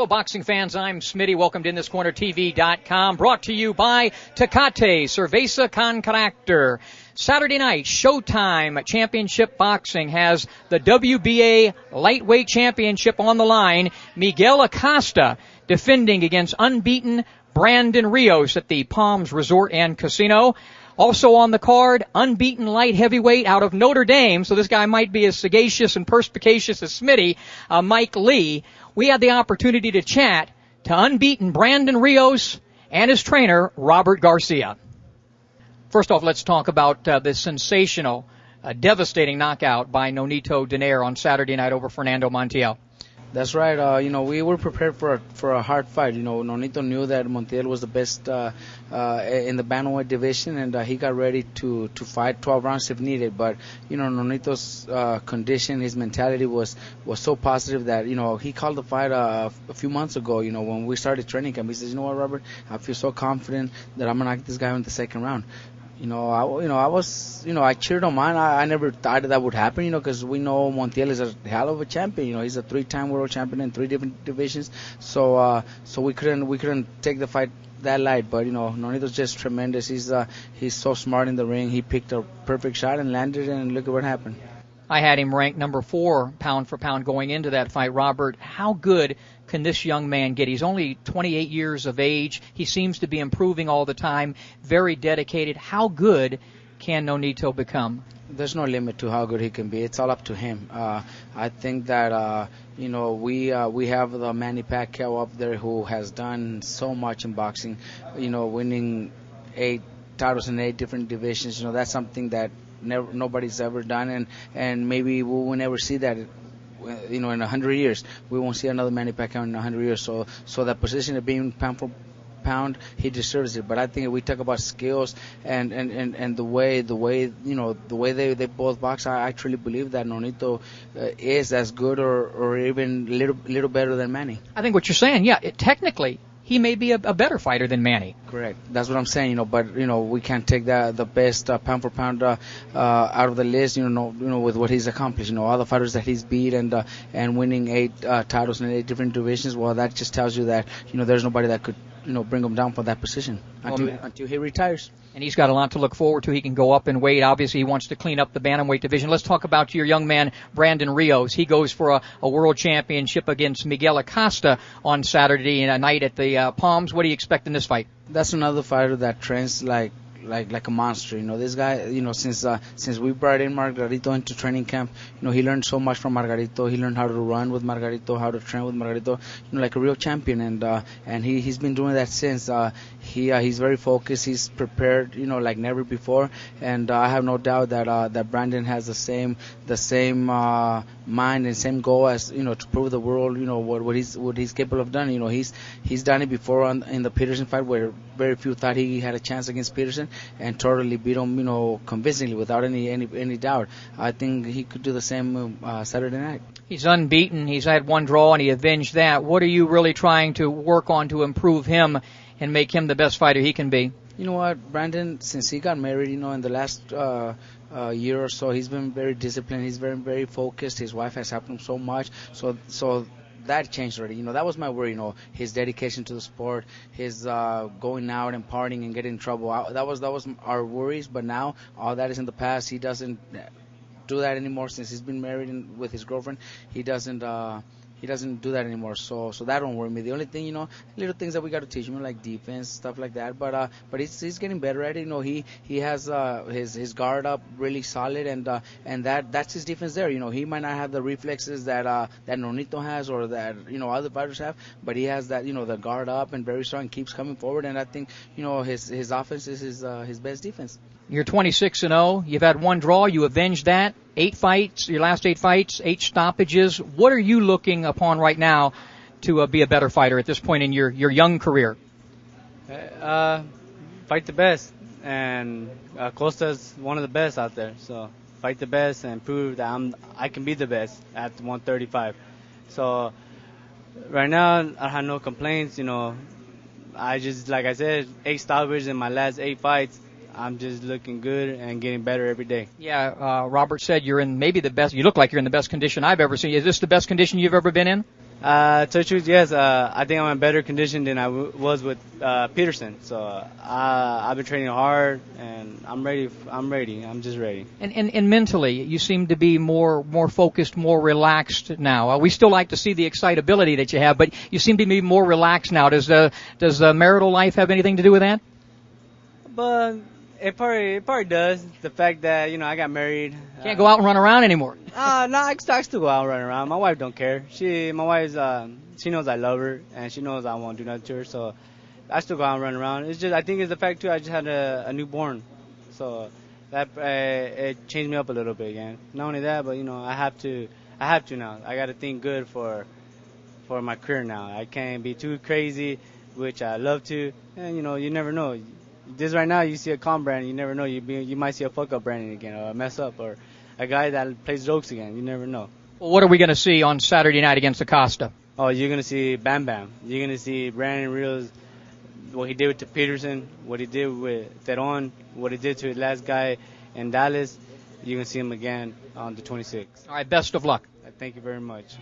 Hello, boxing fans. I'm Smitty. Welcome to InThisCornerTV.com. Brought to you by Tecate Cerveza Contractor. Saturday night, Showtime Championship Boxing has the WBA Lightweight Championship on the line. Miguel Acosta defending against unbeaten Brandon Rios at the Palms Resort and Casino. Also on the card, unbeaten light heavyweight out of Notre Dame, so this guy might be as sagacious and perspicacious as Smitty, Mike Lee. We had the opportunity to chat to unbeaten Brandon Rios and his trainer, Robert Garcia. First off, let's talk about this sensational, devastating knockout by Nonito Donaire on Saturday night over Fernando Montiel. That's right. We were prepared for a hard fight. Nonito knew that Montiel was the best in the bantamweight division, and he got ready to fight 12 rounds if needed. But Nonito's condition, his mentality was so positive that he called the fight a few months ago. When we started training camp, he says, "You know what, Robert? I feel so confident that I'm gonna knock this guy in the second round." I cheered on mine. I never thought that would happen, because we know Montiel is a hell of a champion. He's a 3-time world champion in 3 different divisions. So we couldn't take the fight that light. But Nonito's just tremendous. He's so smart in the ring. He picked a perfect shot and landed it, and look at what happened. I had him ranked number 4 pound for pound going into that fight. Robert, how good can this young man get? He's only 28 years of age. He seems to be improving all the time, very dedicated. How good can Nonito become? There's no limit to how good he can be. It's all up to him. I think that we have the Manny Pacquiao up there who has done so much in boxing. Winning 8 titles in 8 different divisions. That's something that nobody's ever done, and maybe we will never see that. In 100 years, we won't see another Manny Pacquiao in 100 years. So that position of being pound for pound, he deserves it. But I think if we talk about skills and the way they both box, I truly believe that Nonito is as good or even little better than Manny. I think what you're saying, technically, he may be a better fighter than Manny. Correct. That's what I'm saying. But we can't take the best pound for pound out of the list. With what he's accomplished. All the fighters that he's beat and winning 8 titles in 8 different divisions. Well, that just tells you that there's nobody that could bring him down for that position until he retires. And he's got a lot to look forward to. He can go up in weight. Obviously, he wants to clean up the bantamweight division. Let's talk about your young man, Brandon Rios. He goes for a world championship against Miguel Acosta on Saturday night at the Palms. What do you expect in this fight? That's another fighter that trains like a monster. This guy, since we brought in Margarito into training camp, he learned so much from Margarito. He learned how to run with Margarito, how to train with Margarito, like a real champion. And he's been doing that since. He's very focused. He's prepared, like never before. And I have no doubt that Brandon has the same mind and same goal as to prove the world what he's capable of doing. He's done it before in the Peterson fight, where very few thought he had a chance against Peterson, and totally beat him convincingly without any doubt. I think he could do the same Saturday night. He's unbeaten. He's had 1 draw and he avenged that. What are you really trying to work on to improve him and make him the best fighter he can be? You know what, Brandon, since he got married, in the last year or so, he's been very disciplined. He's very, very focused. His wife has helped him so much. So that changed already. That was my worry. His dedication to the sport, his going out and partying and getting in trouble. That was our worries. But now all that is in the past. He doesn't do that anymore since he's been married with his girlfriend. He doesn't do that anymore, so that don't worry me. The only thing, little things that we got to teach him, like defense, stuff like that. But he's getting better at it. He has his guard up really solid, and that's his defense there. He might not have the reflexes that Nonito has or that other fighters have, but he has that the guard up and very strong, keeps coming forward, and I think his offense is his best defense. You're 26-0. You've had 1 draw. You avenged that. 8 fights. Your last 8 fights, 8 stoppages. What are you looking upon right now to be a better fighter at this point in your young career? Fight the best, and Acosta's one of the best out there. So fight the best and prove that I can be the best at 135. So right now I have no complaints. I just, like I said, 8 stoppages in my last 8 fights. I'm just looking good and getting better every day. Yeah, Robert said you're in maybe the best. You look like you're in the best condition I've ever seen. Is this the best condition you've ever been in? To the truth, yes. I think I'm in better condition than I was with Peterson. So I've been training hard, and I'm ready. I'm just ready. And mentally, you seem to be more focused, more relaxed now. We still like to see the excitability that you have, but you seem to be more relaxed now. Does marital life have anything to do with that? But it probably does. The fact that I got married. Can't go out and run around anymore. No, I still go out and run around. My wife don't care. My wife's she knows I love her, and she knows I won't do nothing to her. So I still go out and run around. It's just I think it's the fact too. I just had a newborn, so that it changed me up a little bit again. Not only that, but I have to now. I got to think good for my career now. I can't be too crazy, which I love to. And you never know. This right now, you see a calm Brandon, you never know. You might see a fuck up Brandon again, or a mess up, or a guy that plays jokes again. You never know. Well, what are we going to see on Saturday night against Acosta? Oh, you're going to see Bam Bam. You're going to see Brandon Rios, what he did with Peterson, what he did with Teron, what he did to his last guy in Dallas. You're going to see him again on the 26th. All right, best of luck. Thank you very much.